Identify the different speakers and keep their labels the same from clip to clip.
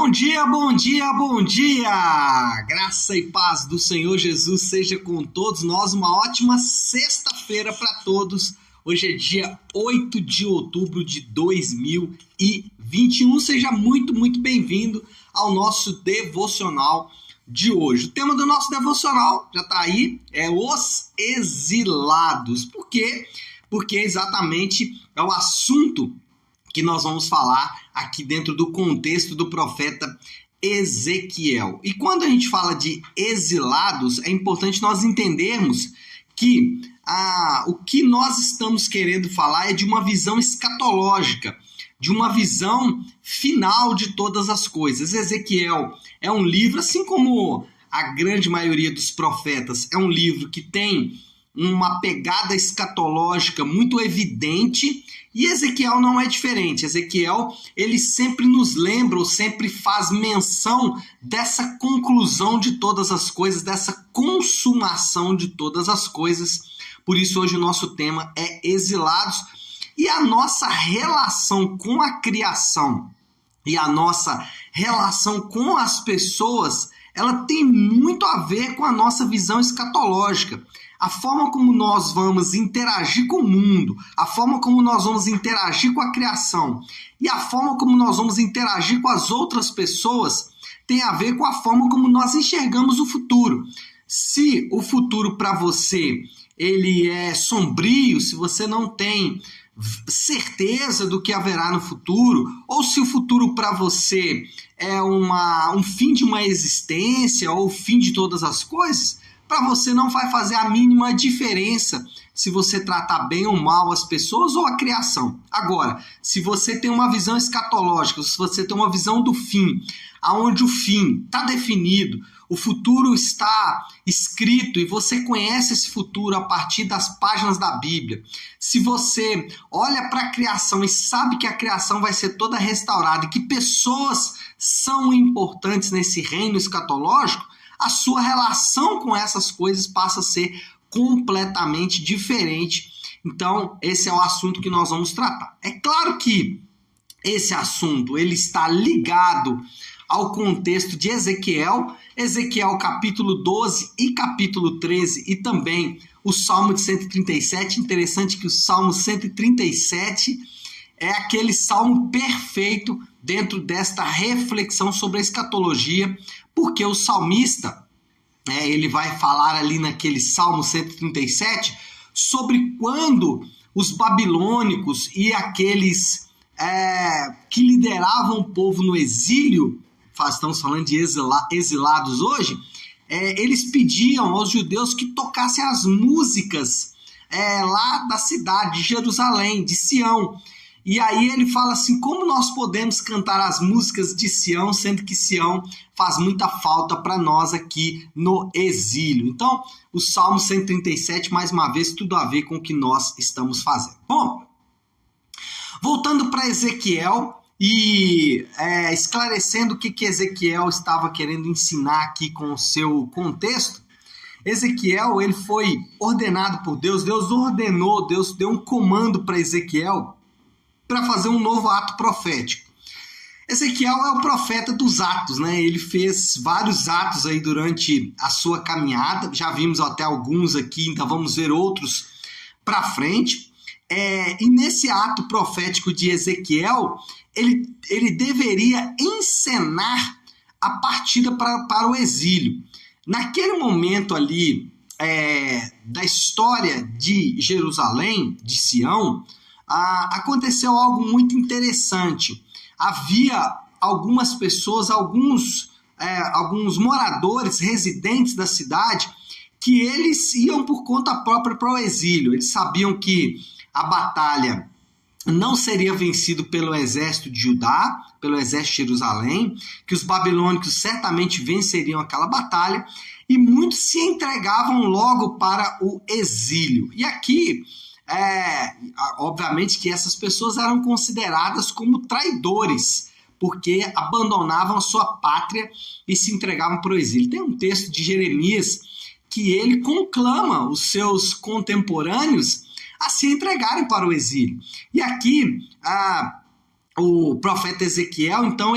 Speaker 1: Bom dia, bom dia, bom dia! Graça e paz do Senhor Jesus seja com todos nós. Uma ótima sexta-feira para todos. Hoje é dia 8 de outubro de 2021. Seja muito bem-vindo ao nosso devocional de hoje. O tema do nosso devocional já está aí, é os exilados. Por quê? Porque exatamente é o assunto que nós vamos falar aqui dentro do contexto do profeta Ezequiel. E quando a gente fala de exilados, é importante nós entendermos que o que nós estamos querendo falar é de uma visão escatológica, de uma visão final de todas as coisas. Ezequiel é um livro, assim como a grande maioria dos profetas, é um livro que tem uma pegada escatológica muito evidente, e Ezequiel não é diferente. Ezequiel, ele sempre nos lembra, ou sempre faz menção dessa conclusão de todas as coisas, dessa consumação de todas as coisas. Por isso hoje o nosso tema é exilados, e a nossa relação com a criação e a nossa relação com as pessoas, ela tem muito a ver com a nossa visão escatológica. A forma como nós vamos interagir com o mundo, a forma como nós vamos interagir com a criação e a forma como nós vamos interagir com as outras pessoas tem a ver com a forma como nós enxergamos o futuro. Se o futuro para você ele é sombrio, se você não tem certeza do que haverá no futuro, ou se o futuro para você é um fim de uma existência ou o fim de todas as coisas, para você não vai fazer a mínima diferença se você tratar bem ou mal as pessoas ou a criação. Agora, se você tem uma visão escatológica, se você tem uma visão do fim, aonde o fim está definido, o futuro está escrito e você conhece esse futuro a partir das páginas da Bíblia, se você olha para a criação e sabe que a criação vai ser toda restaurada e que pessoas são importantes nesse reino escatológico, a sua relação com essas coisas passa a ser completamente diferente. Então, esse é o assunto que nós vamos tratar. É claro que esse assunto ele está ligado ao contexto de Ezequiel, capítulo 12 e capítulo 13, e também o Salmo de 137. Interessante que o Salmo 137 é aquele salmo perfeito dentro desta reflexão sobre a escatologia, porque o salmista, ele vai falar ali naquele Salmo 137 sobre quando os babilônicos e aqueles que lideravam o povo no exílio, estamos falando de exilados hoje, eles pediam aos judeus que tocassem as músicas lá da cidade de Jerusalém, de Sião. E aí ele fala assim, como nós podemos cantar as músicas de Sião, sendo que Sião faz muita falta para nós aqui no exílio. Então, o Salmo 137, mais uma vez, tudo a ver com o que nós estamos fazendo. Bom, voltando para Ezequiel e esclarecendo o que Ezequiel estava querendo ensinar aqui com o seu contexto, Ezequiel ele foi ordenado por Deus, Deus ordenou, Deus deu um comando para Ezequiel para fazer um novo ato profético. Ezequiel é o profeta dos atos, né? Ele fez vários atos aí durante a sua caminhada, já vimos até alguns aqui, então vamos ver outros para frente. E nesse ato profético de Ezequiel, ele deveria encenar a partida para o exílio. Naquele momento ali da história de Jerusalém, de Sião, aconteceu algo muito interessante. Havia algumas pessoas, alguns moradores, residentes da cidade, que eles iam por conta própria para o exílio. Eles sabiam que a batalha não seria vencida pelo exército de Judá, pelo exército de Jerusalém, que os babilônicos certamente venceriam aquela batalha, e muitos se entregavam logo para o exílio. E aqui obviamente que essas pessoas eram consideradas como traidores, porque abandonavam a sua pátria e se entregavam para o exílio. Tem um texto de Jeremias que ele conclama os seus contemporâneos a se entregarem para o exílio. E aqui o profeta Ezequiel, então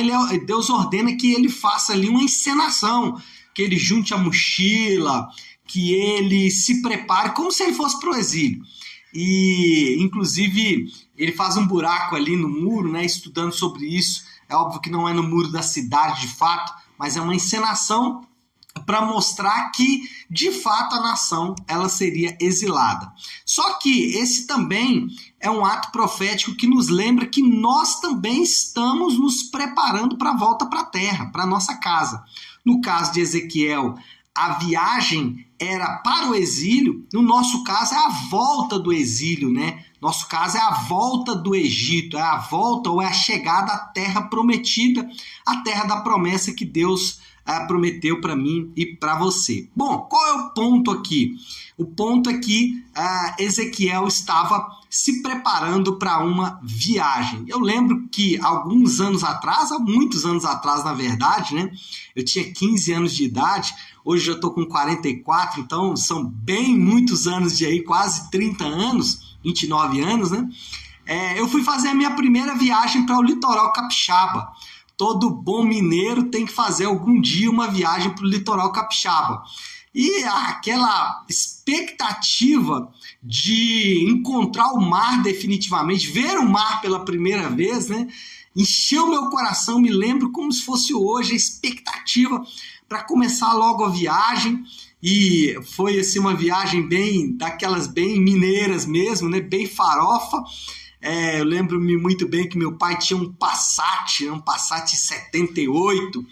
Speaker 1: Deus ordena que ele faça ali uma encenação, que ele junte a mochila, que ele se prepare como se ele fosse para o exílio. E, inclusive, ele faz um buraco ali no muro, né, estudando sobre isso. É óbvio que não é no muro da cidade, de fato, mas é uma encenação para mostrar que, de fato, a nação ela seria exilada. Só que esse também é um ato profético que nos lembra que nós também estamos nos preparando para a volta para a terra, para a nossa casa. No caso de Ezequiel, a viagem era para o exílio, no nosso caso é a volta do exílio, né? Nosso caso é a volta do Egito, é a volta ou é a chegada à terra prometida, a terra da promessa que Deus prometeu para mim e para você. Bom, qual é o ponto aqui? O ponto é que Ezequiel estava se preparando para uma viagem. Eu lembro que alguns anos atrás, há muitos anos atrás na verdade, né? Eu tinha 15 anos de idade, hoje eu estou com 44, então são bem muitos anos de aí, quase 30 anos, 29 anos, né? Eu fui fazer a minha primeira viagem para o litoral capixaba. Todo bom mineiro tem que fazer algum dia uma viagem para o litoral capixaba. E aquela expectativa de encontrar o mar definitivamente, ver o mar pela primeira vez, né? Encheu meu coração, me lembro como se fosse hoje, a expectativa para começar logo a viagem. E foi assim, uma viagem bem, daquelas bem mineiras mesmo, né? Bem farofa. Eu lembro-me muito bem que meu pai tinha um Passat 78,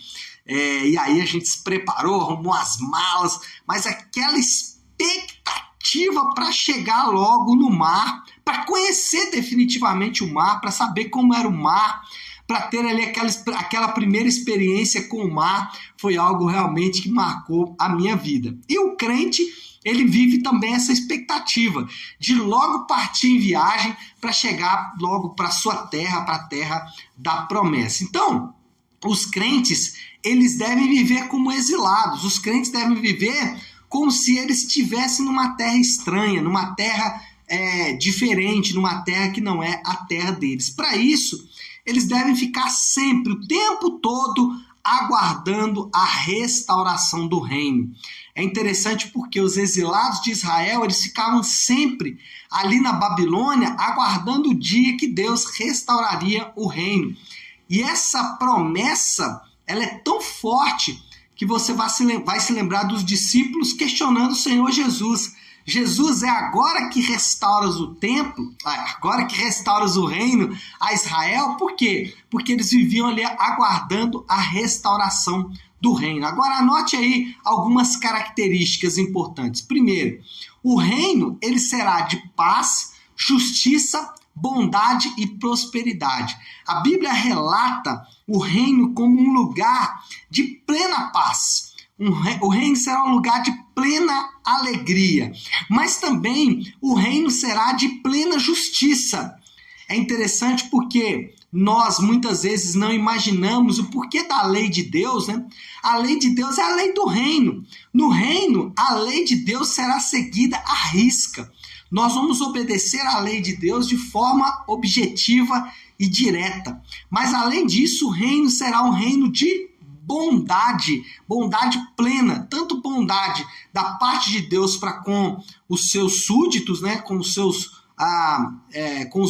Speaker 1: e aí a gente se preparou, arrumou as malas, mas aquela expectativa para chegar logo no mar, para conhecer definitivamente o mar, para saber como era o mar, para ter ali aquela primeira experiência com o mar, foi algo realmente que marcou a minha vida. E o crente, ele vive também essa expectativa de logo partir em viagem para chegar logo para a sua terra, para a terra da promessa. Então, os crentes, eles devem viver como exilados, os crentes devem viver como se eles estivessem numa terra estranha, numa terra diferente, numa terra que não é a terra deles. Para isso, eles devem ficar sempre, o tempo todo, aguardando a restauração do reino. É interessante porque os exilados de Israel, eles ficavam sempre ali na Babilônia, aguardando o dia que Deus restauraria o reino. E essa promessa, ela é tão forte que você vai se lembrar dos discípulos questionando o Senhor Jesus. Jesus, é agora que restauras o templo, agora que restauras o reino a Israel? Por quê? Porque eles viviam ali aguardando a restauração do reino. Agora anote aí algumas características importantes. Primeiro, o reino ele será de paz, justiça, bondade e prosperidade. A Bíblia relata o reino como um lugar de plena paz. O reino será um lugar de plena alegria, mas também o reino será de plena justiça. É interessante porque nós muitas vezes não imaginamos o porquê da lei de Deus, né? A lei de Deus é a lei do reino. No reino, a lei de Deus será seguida à risca. Nós vamos obedecer à lei de Deus de forma objetiva e direta. Mas além disso, o reino será um reino de bondade plena, tanto bondade da parte de Deus para com os seus súditos, né, com os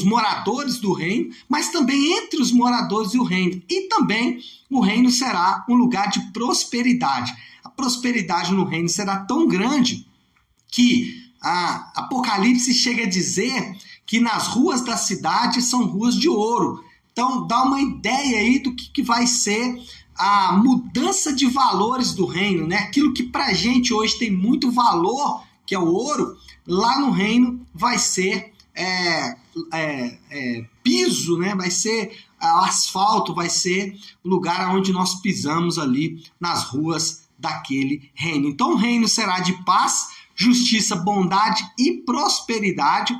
Speaker 1: moradores do reino, mas também entre os moradores do reino. E também o reino será um lugar de prosperidade. A prosperidade no reino será tão grande que Apocalipse chega a dizer que nas ruas da cidade são ruas de ouro. Então dá uma ideia aí do que vai ser a mudança de valores do reino, né? Aquilo que pra gente hoje tem muito valor, que é o ouro, lá no reino vai ser piso, né? Vai ser asfalto, vai ser o lugar onde nós pisamos ali nas ruas daquele reino. Então o reino será de paz, justiça, bondade e prosperidade.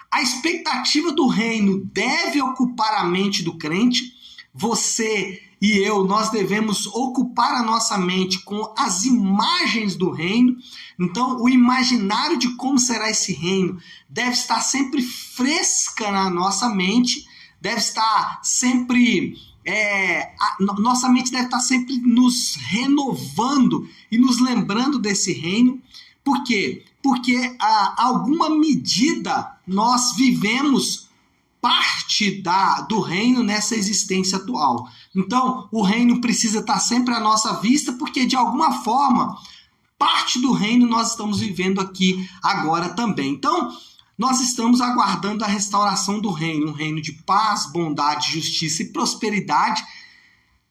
Speaker 1: A expectativa do reino deve ocupar a mente do crente. Você e eu, nós devemos ocupar a nossa mente com as imagens do reino. Então, o imaginário de como será esse reino deve estar sempre fresca na nossa mente, deve estar sempre... nossa mente deve estar sempre nos renovando e nos lembrando desse reino. Por quê? Porque a alguma medida nós vivemos parte do reino nessa existência atual. Então, o reino precisa estar sempre à nossa vista, porque de alguma forma, parte do reino nós estamos vivendo aqui agora também. Então, nós estamos aguardando a restauração do reino, um reino de paz, bondade, justiça e prosperidade.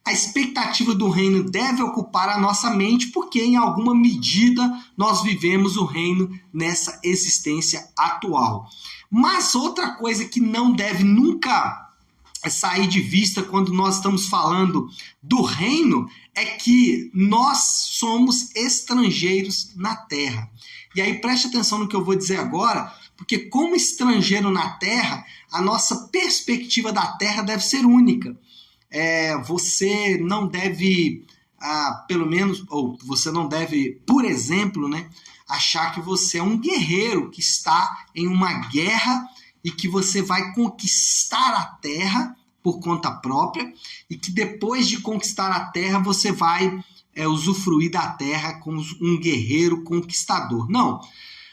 Speaker 1: A expectativa do reino deve ocupar a nossa mente, porque em alguma medida nós vivemos o reino nessa existência atual. Mas outra coisa que não deve nunca sair de vista quando nós estamos falando do reino é que nós somos estrangeiros na terra. E aí preste atenção no que eu vou dizer agora, porque como estrangeiro na terra, a nossa perspectiva da terra deve ser única. Você não deve, você não deve, por exemplo, achar que você é um guerreiro que está em uma guerra e que você vai conquistar a terra por conta própria e que depois de conquistar a terra você vai usufruir da terra como um guerreiro conquistador. Não,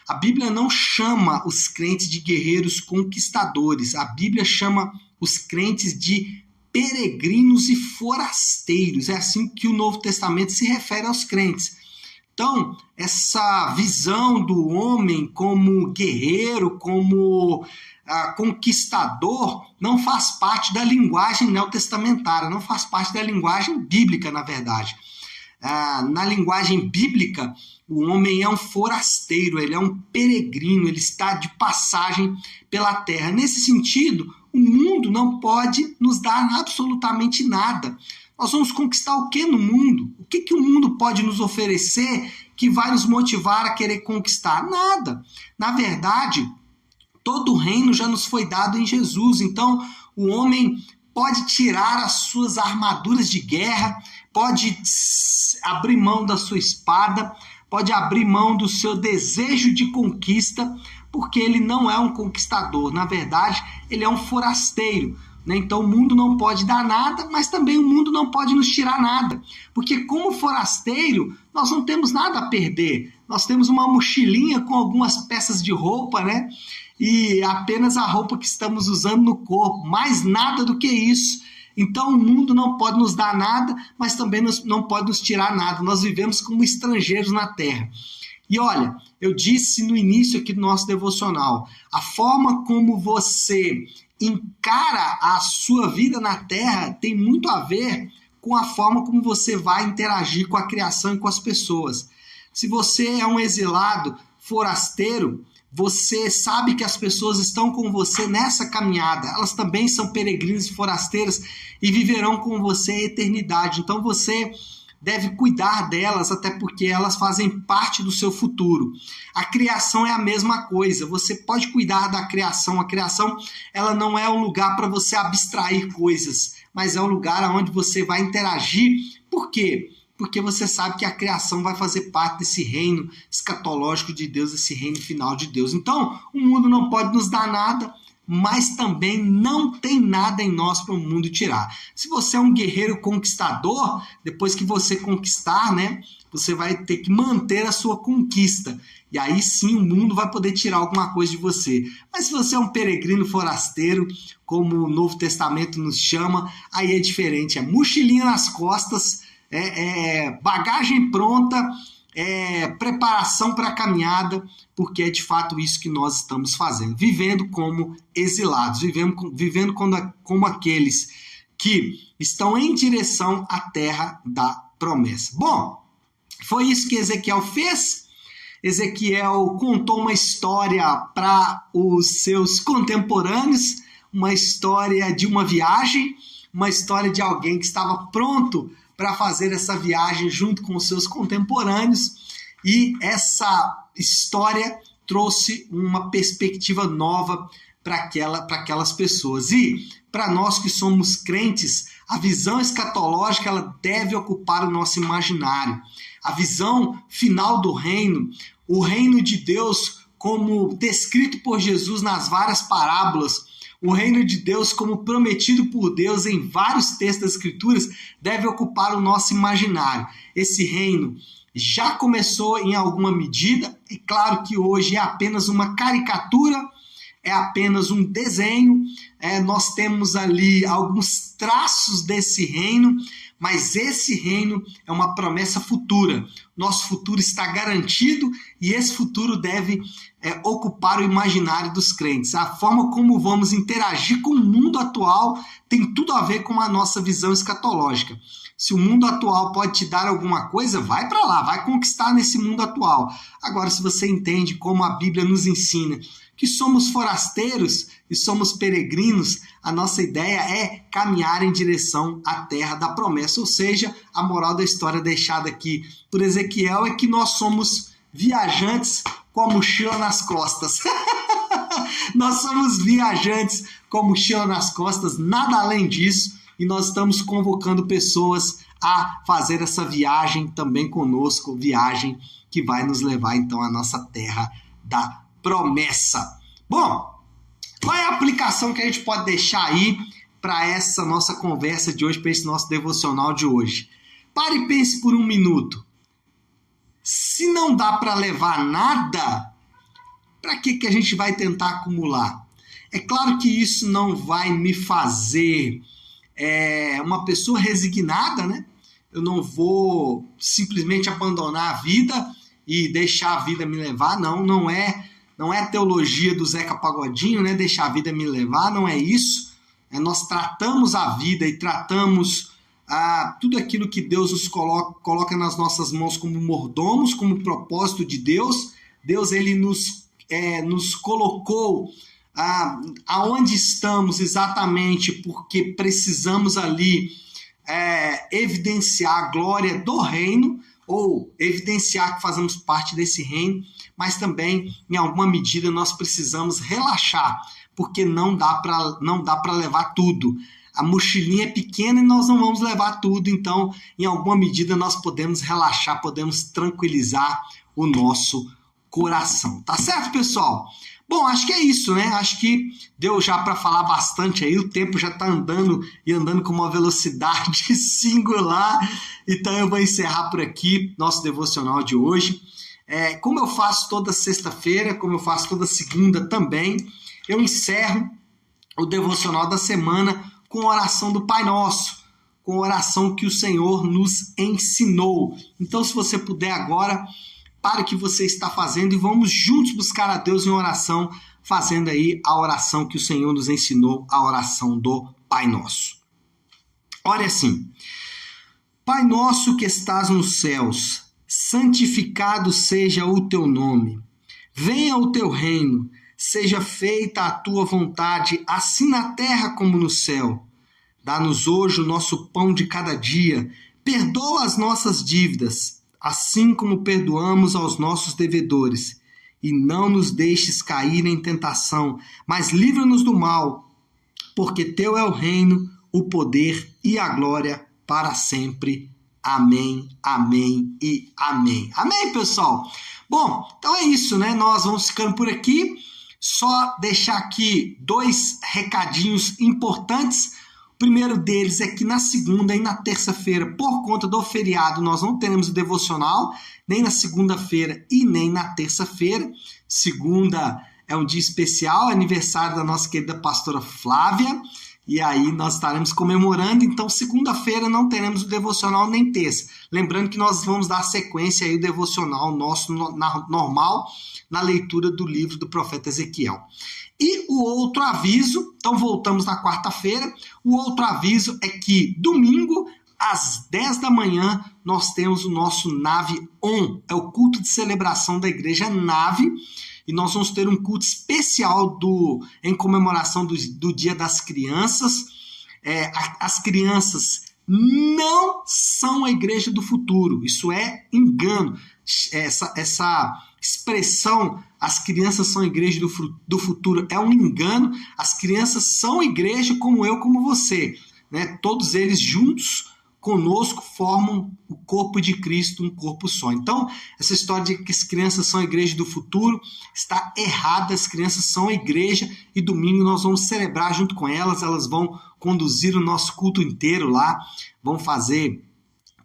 Speaker 1: a Bíblia não chama os crentes de guerreiros conquistadores, a Bíblia chama os crentes de peregrinos e forasteiros. É assim que o Novo Testamento se refere aos crentes. Então, essa visão do homem como guerreiro, como conquistador, não faz parte da linguagem neotestamentária, não faz parte da linguagem bíblica, na verdade. Na linguagem bíblica, o homem é um forasteiro, ele é um peregrino, ele está de passagem pela terra. Nesse sentido, o mundo não pode nos dar absolutamente nada. Nós vamos conquistar o que no mundo? O que o mundo pode nos oferecer que vai nos motivar a querer conquistar? Nada. Na verdade, todo o reino já nos foi dado em Jesus. Então, o homem pode tirar as suas armaduras de guerra, pode abrir mão da sua espada, pode abrir mão do seu desejo de conquista, porque ele não é um conquistador. Na verdade, ele é um forasteiro. Então o mundo não pode dar nada, mas também o mundo não pode nos tirar nada. Porque como forasteiro, nós não temos nada a perder. Nós temos uma mochilinha com algumas peças de roupa, e apenas a roupa que estamos usando no corpo. Mais nada do que isso. Então o mundo não pode nos dar nada, mas também não pode nos tirar nada. Nós vivemos como estrangeiros na terra. E olha, eu disse no início aqui do nosso devocional, a forma como você encara a sua vida na terra tem muito a ver com a forma como você vai interagir com a criação e com as pessoas. Se você é um exilado, forasteiro, você sabe que as pessoas estão com você nessa caminhada. Elas também são peregrinos e forasteiras e viverão com você a eternidade. Então você deve cuidar delas, até porque elas fazem parte do seu futuro. A criação é a mesma coisa. Você pode cuidar da criação. A criação, ela não é um lugar para você abstrair coisas, mas é um lugar onde você vai interagir. Por quê? Porque você sabe que a criação vai fazer parte desse reino escatológico de Deus, esse reino final de Deus. Então, o mundo não pode nos dar nada, mas também não tem nada em nós para o mundo tirar. Se você é um guerreiro conquistador, depois que você conquistar, você vai ter que manter a sua conquista. E aí sim o mundo vai poder tirar alguma coisa de você. Mas se você é um peregrino forasteiro, como o Novo Testamento nos chama, aí é diferente. É mochilinha nas costas, bagagem pronta, preparação para a caminhada, porque é de fato isso que nós estamos fazendo, vivendo como exilados, vivendo como aqueles que estão em direção à terra da promessa. Bom, foi isso que Ezequiel fez. Ezequiel contou uma história para os seus contemporâneos, uma história de uma viagem, uma história de alguém que estava pronto para fazer essa viagem junto com os seus contemporâneos, e essa história trouxe uma perspectiva nova para aquelas pessoas. E para nós que somos crentes, a visão escatológica ela deve ocupar o nosso imaginário. A visão final do reino, o reino de Deus como descrito por Jesus nas várias parábolas, O reino de Deus, como prometido por Deus em vários textos das Escrituras, deve ocupar o nosso imaginário. Esse reino já começou em alguma medida, e claro que hoje é apenas uma caricatura, é apenas um desenho, nós temos ali alguns traços desse reino, mas esse reino é uma promessa futura. Nosso futuro está garantido e esse futuro deve ocupar o imaginário dos crentes. A forma como vamos interagir com o mundo atual tem tudo a ver com a nossa visão escatológica. Se o mundo atual pode te dar alguma coisa, vai para lá, vai conquistar nesse mundo atual. Agora, se você entende como a Bíblia nos ensina que somos forasteiros e somos peregrinos, a nossa ideia é caminhar em direção à terra da promessa. Ou seja, a moral da história deixada aqui por Ezequiel é que nós somos viajantes com a mochila nas costas. Nós somos viajantes com a mochila nas costas, nada além disso, e nós estamos convocando pessoas a fazer essa viagem também conosco, viagem que vai nos levar então à nossa terra da promessa. Bom, qual é a aplicação que a gente pode deixar aí para essa nossa conversa de hoje, para esse nosso devocional de hoje? Pare e pense por um minuto. Se não dá para levar nada, para que a gente vai tentar acumular? É claro que isso não vai me fazer uma pessoa resignada, né? Eu não vou simplesmente abandonar a vida e deixar a vida me levar, não é a teologia do Zeca Pagodinho, né? Deixar a vida me levar, não é isso. Nós tratamos a vida e tratamos tudo aquilo que Deus nos coloca nas nossas mãos como mordomos, como propósito de Deus. Deus, ele nos colocou aonde estamos exatamente porque precisamos ali evidenciar a glória do reino, ou evidenciar que fazemos parte desse reino, mas também, em alguma medida, nós precisamos relaxar, porque não dá para levar tudo. A mochilinha é pequena e nós não vamos levar tudo, então, em alguma medida, nós podemos relaxar, podemos tranquilizar o nosso coração. Tá certo, pessoal? Bom, acho que é isso, né? Acho que deu já para falar bastante aí, o tempo já está andando com uma velocidade singular, então eu vou encerrar por aqui nosso devocional de hoje. Como eu faço toda sexta-feira, como eu faço toda segunda também, eu encerro o devocional da semana com a oração do Pai Nosso, com a oração que o Senhor nos ensinou. Então, se você puder agora, pare o que você está fazendo e vamos juntos buscar a Deus em oração, fazendo aí a oração que o Senhor nos ensinou, a oração do Pai Nosso. Ore assim: Pai nosso que estás nos céus, santificado seja o teu nome. Venha o teu reino, seja feita a tua vontade, assim na terra como no céu. Dá-nos hoje o nosso pão de cada dia. Perdoa as nossas dívidas, assim como perdoamos aos nossos devedores. E não nos deixes cair em tentação, mas livra-nos do mal, porque teu é o reino, o poder e a glória para sempre. Amém, amém e amém. Amém, pessoal? Bom, então é isso, né? Nós vamos ficando por aqui. Só deixar aqui 2 recadinhos importantes. O primeiro deles é que na segunda e na terça-feira, por conta do feriado, nós não teremos o devocional, nem na segunda-feira e nem na terça-feira. Segunda é um dia especial, aniversário da nossa querida pastora Flávia, e aí nós estaremos comemorando. Então, segunda-feira não teremos o devocional nem terça. Lembrando que nós vamos dar sequência aí o devocional nosso normal na leitura do livro do profeta Ezequiel. E o outro aviso, então voltamos na quarta-feira, o outro aviso é que domingo, às 10 da manhã, nós temos o nosso Nave On, é o culto de celebração da igreja Nave, e nós vamos ter um culto especial em comemoração do Dia das Crianças. As crianças não são a igreja do futuro, isso é engano. Essa expressão, as crianças são a igreja do futuro, é um engano. As crianças são igreja como eu, como você, né? Todos eles juntos conosco formam o corpo de Cristo, um corpo só. Então, essa história de que as crianças são a igreja do futuro está errada. As crianças são a igreja e domingo nós vamos celebrar junto com elas. Elas vão conduzir o nosso culto inteiro lá, vão fazer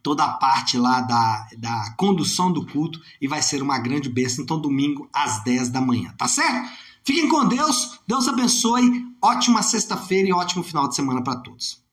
Speaker 1: toda a parte lá da condução do culto e vai ser uma grande bênção. Então, domingo às 10 da manhã, tá certo? Fiquem com Deus, Deus abençoe, ótima sexta-feira e ótimo final de semana para todos.